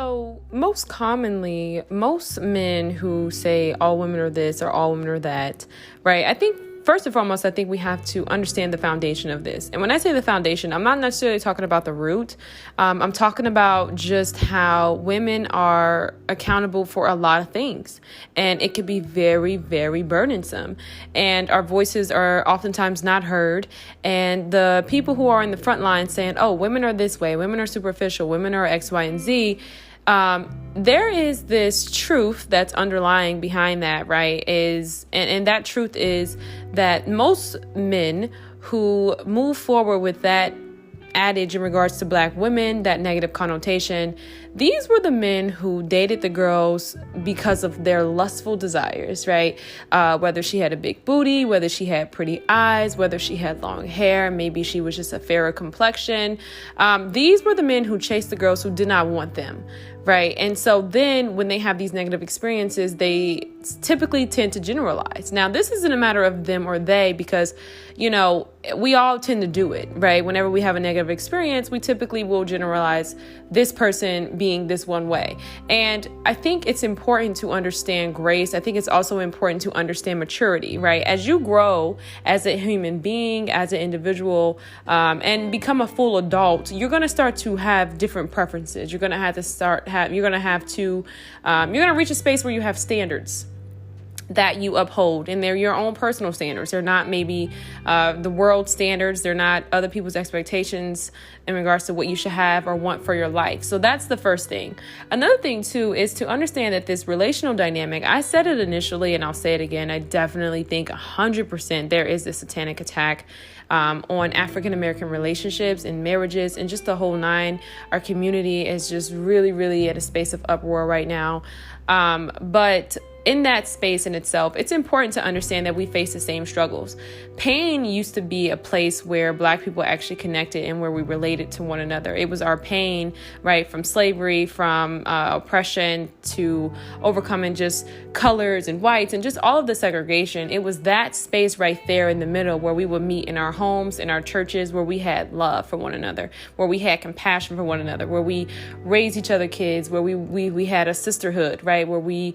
So most commonly, most men who say all women are this or all women are that, right? I think first and foremost, I think we have to understand the foundation of this. And when I say the foundation, I'm not necessarily talking about the root. I'm talking about just how women are accountable for a lot of things. And it can be very, very burdensome. And our voices are oftentimes not heard. And the people who are in the front line saying, oh, women are this way, women are superficial, women are X, Y, and Z. There is this truth that's underlying behind that, right? And that truth is that most men who move forward with that adage in regards to Black women, that negative connotation, these were the men who dated the girls because of their lustful desires, right? Whether she had a big booty, whether she had pretty eyes, whether she had long hair, maybe she was just a fairer complexion. These were the men who chased the girls who did not want them, right? And so then when they have these negative experiences, they typically tend to generalize. Now, this isn't a matter of them or they because, we all tend to do it, right? Whenever we have a negative experience, we typically will generalize this person being this one way. And I think it's important to understand grace. I think it's also important to understand maturity, right? As you grow as a human being, as an individual, and become a full adult, you're going to start to have different preferences. You're going to reach a space where you have standards that you uphold, and they're your own personal standards. They're not maybe the world standards. They're not other people's expectations in regards to what you should have or want for your life. So that's the first thing. Another thing too is to understand that this relational dynamic, I said it initially and I'll say it again, I definitely think 100% there is this satanic attack on African American relationships and marriages and just the whole nine. Our community is just really, really at a space of uproar right now. But in that space in itself, it's important to understand that we face the same struggles. Pain used to be a place where Black people actually connected and where we related to one another. It was our pain, right, from slavery, from oppression, to overcoming just colors and whites and just all of the segregation. It was that space right there in the middle where we would meet in our homes, in our churches, where we had love for one another, where we had compassion for one another, where we raised each other kids, where we had a sisterhood, right, where we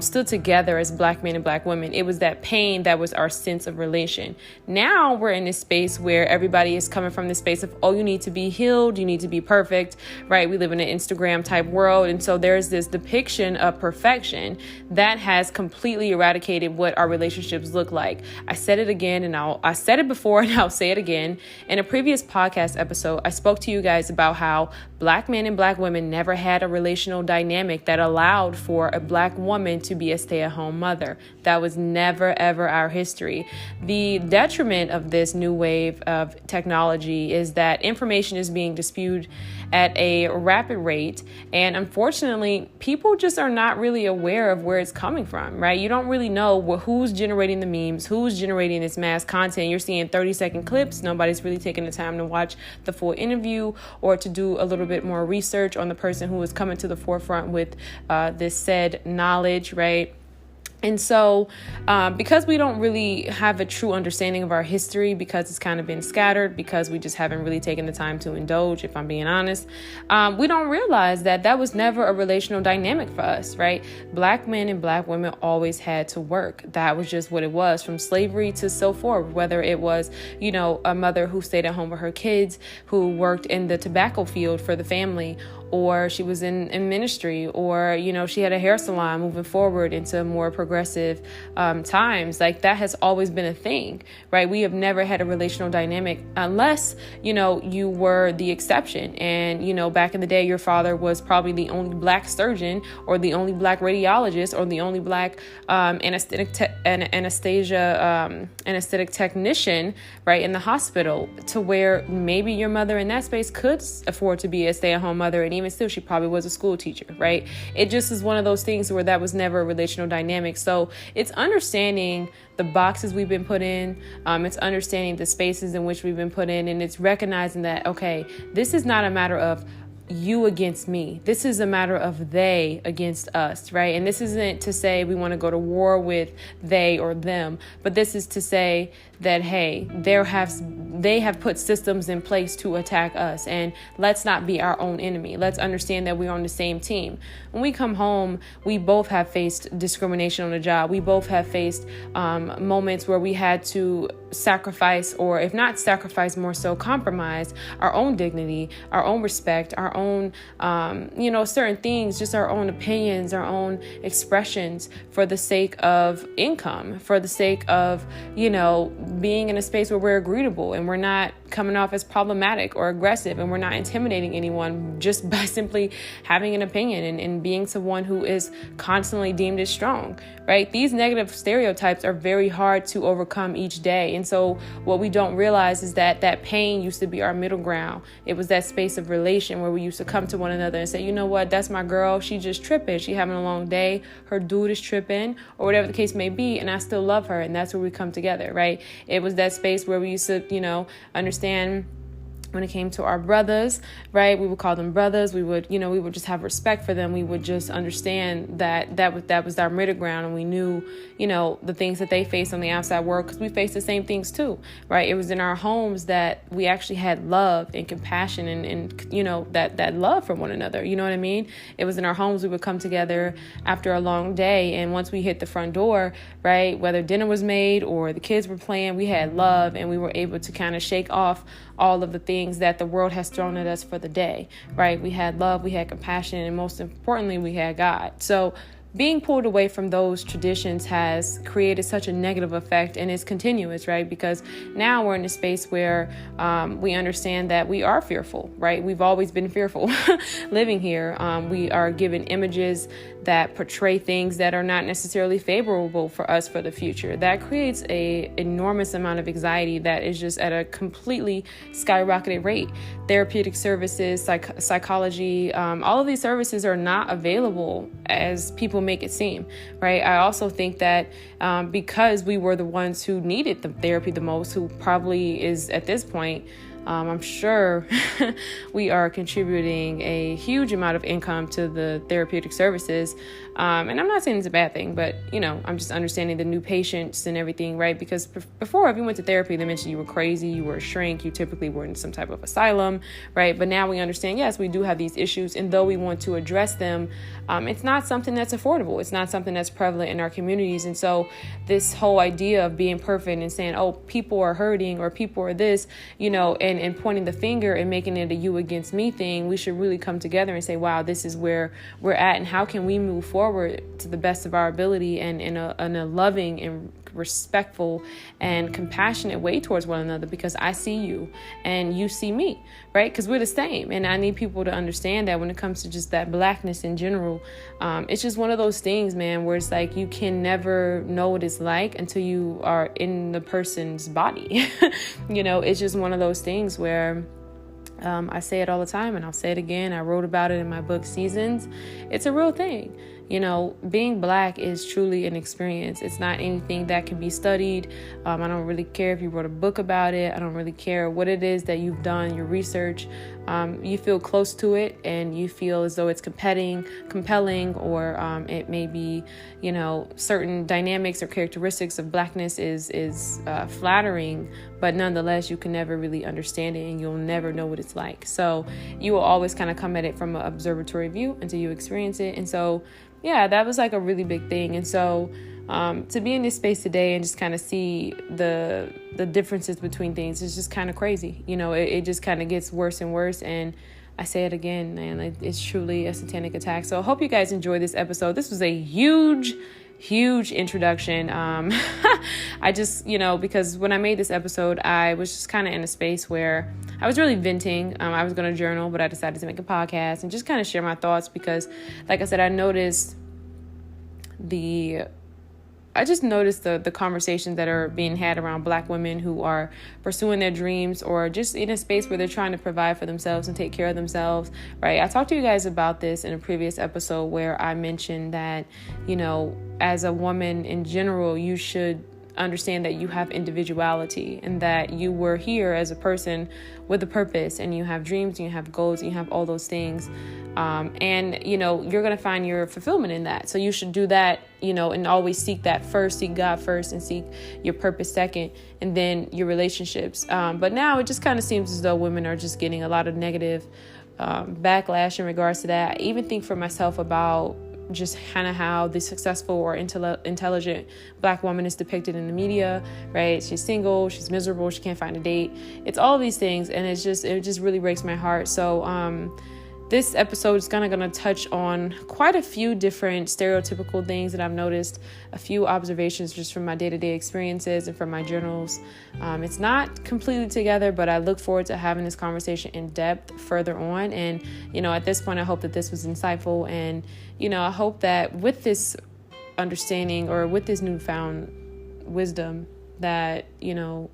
stood together as Black men and Black women. It was that pain that was our sense of relation. Now we're in this space where everybody is coming from this space of, oh, you need to be healed, you need to be perfect, right? We live in an Instagram type world. And so there's this depiction of perfection that has completely eradicated what our relationships look like. I said it again, and I said it before, and I'll say it again. In a previous podcast episode, I spoke to you guys about how Black men and Black women never had a relational dynamic that allowed for a Black woman to be a stay-at-home mother. That was never, ever our history. The detriment of this new wave of technology is that information is being disputed at a rapid rate. And unfortunately, people just are not really aware of where it's coming from, right? You don't really know who's generating the memes, who's generating this mass content. You're seeing 30-second clips. Nobody's really taking the time to watch the full interview or to do a little bit more research on the person who is coming to the forefront with this said knowledge, right? And so because we don't really have a true understanding of our history, because it's kind of been scattered, because we just haven't really taken the time to indulge, if I'm being honest, we don't realize that was never a relational dynamic for us, right? Black men and Black women always had to work. That was just what it was, from slavery to so forth, whether it was, a mother who stayed at home with her kids, who worked in the tobacco field for the family, or she was in ministry, or, she had a hair salon moving forward into more progressive times. Like, that has always been a thing, right? We have never had a relational dynamic unless, you were the exception. And, back in the day, your father was probably the only Black surgeon or the only Black radiologist or the only Black anesthetic technician, right, in the hospital, to where maybe your mother in that space could afford to be a stay-at-home mother. And even still, she probably was a school teacher, right? It just is one of those things where that was never a relational dynamic. So it's understanding the boxes we've been put in. It's understanding the spaces in which we've been put in. And it's recognizing that, okay, this is not a matter of you against me. This is a matter of they against us, right? And this isn't to say we want to go to war with they or them, but this is to say that, hey, they have put systems in place to attack us, and let's not be our own enemy. Let's understand that we're on the same team. When we come home, we both have faced discrimination on the job. We both have faced moments where we had to sacrifice, or if not sacrifice, more so compromise our own dignity, our own respect, our own, certain things, just our own opinions, our own expressions for the sake of income, for the sake of, being in a space where we're agreeable and we're not coming off as problematic or aggressive, and we're not intimidating anyone just by simply having an opinion and being someone who is constantly deemed as strong, right? These negative stereotypes are very hard to overcome each day. And so what we don't realize is that pain used to be our middle ground. It was that space of relation where we used to come to one another and say, you know what, that's my girl. She just tripping. She having a long day. Her dude is tripping, or whatever the case may be. And I still love her. And that's where we come together, right? It was that space where we used to, understand when it came to our brothers, right? We would call them brothers. We would just have respect for them. We would just understand that was our middle ground, and we knew, the things that they faced on the outside world, because we faced the same things too, right? It was in our homes that we actually had love and compassion and that love for one another. You know what I mean? It was in our homes we would come together after a long day, and once we hit the front door, right, whether dinner was made or the kids were playing, we had love, and we were able to kind of shake off all of the things that the world has thrown at us for the day, right? We had love, we had compassion, and most importantly, we had God. So being pulled away from those traditions has created such a negative effect, and it's continuous, right? Because now we're in a space where we understand that we are fearful, right? We've always been fearful living here. We are given images that portray things that are not necessarily favorable for us for the future. That creates a enormous amount of anxiety that is just at a completely skyrocketed rate. Therapeutic services, psychology, all of these services are not available as people make it seem, right? I also think that because we were the ones who needed the therapy the most, who probably is at this point, I'm sure we are contributing a huge amount of income to the therapeutic services. And I'm not saying it's a bad thing, but, I'm just understanding the new patients and everything, right? Because before, if you went to therapy, they mentioned you were crazy, you were a shrink, you typically were in some type of asylum, right? But now we understand, yes, we do have these issues. And though we want to address them, it's not something that's affordable. It's not something that's prevalent in our communities. And so this whole idea of being perfect and saying, oh, people are hurting or people are this, and pointing the finger and making it a you against me thing, we should really come together and say, wow, this is where we're at, and how can we move forward to the best of our ability and in a loving and respectful and compassionate way towards one another, because I see you and you see me, right? Because we're the same. And I need people to understand that when it comes to just that blackness in general, it's just one of those things, man, where it's like you can never know what it's like until you are in the person's body. It's just one of those things where I say it all the time, and I'll say it again. I wrote about it in my book, Seasons. It's a real thing. Being Black is truly an experience. It's not anything that can be studied. I don't really care if you wrote a book about it. I don't really care what it is that you've done, your research. You feel close to it, and you feel as though it's compelling, or it may be, certain dynamics or characteristics of Blackness is flattering, but nonetheless, you can never really understand it, and you'll never know what it's like. So you will always kind of come at it from an observatory view until you experience it. And so, yeah, that was like a really big thing. And so to be in this space today and just kind of see the differences between things is just kind of crazy. It just kind of gets worse and worse. And I say it again, man, it's truly a satanic attack. So I hope you guys enjoyed this episode. This was a huge introduction. I just, because when I made this episode, I was just kind of in a space where I was really venting. I was going to journal, but I decided to make a podcast and just kind of share my thoughts because, like I said, I noticed the conversations that are being had around Black women who are pursuing their dreams or just in a space where they're trying to provide for themselves and take care of themselves, right? I talked to you guys about this in a previous episode where I mentioned that, as a woman in general, you should understand that you have individuality and that you were here as a person with a purpose, and you have dreams and you have goals and you have all those things. And, you know, you're going to find your fulfillment in that. So you should do that, you know, and always seek that first, seek God first, and seek your purpose second, and then your relationships. But now it just kind of seems as though women are just getting a lot of negative backlash in regards to that. I even think for myself about just kind of how the successful or intelligent Black woman is depicted in the media, right? She's single, she's miserable, she can't find a date. It's all these things, and it just really breaks my heart. So this episode is going to touch on quite a few different stereotypical things that I've noticed, a few observations just from my day-to-day experiences and from my journals. It's not completely together, but I look forward to having this conversation in depth further on. And, you know, at this point, I hope that this was insightful. And, you know, I hope that with this understanding or with this newfound wisdom that, you know,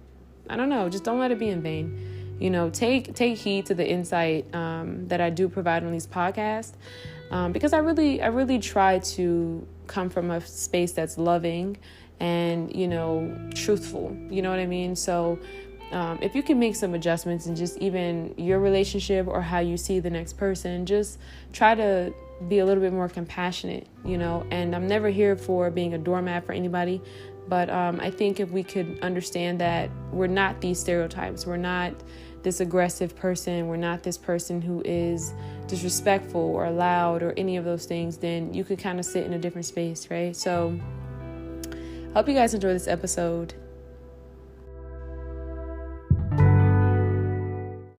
I don't know, just don't let it be in vain. You know, take heed to the insight that I do provide on these podcasts, because I really try to come from a space that's loving and, you know, truthful. You know what I mean? So if you can make some adjustments in just even your relationship or how you see the next person, just try to be a little bit more compassionate, you know. And I'm never here for being a doormat for anybody. But I think if we could understand that we're not these stereotypes, we're not this aggressive person, we're not this person who is disrespectful or loud or any of those things, then you could kind of sit in a different space, right? So I hope you guys enjoy this episode.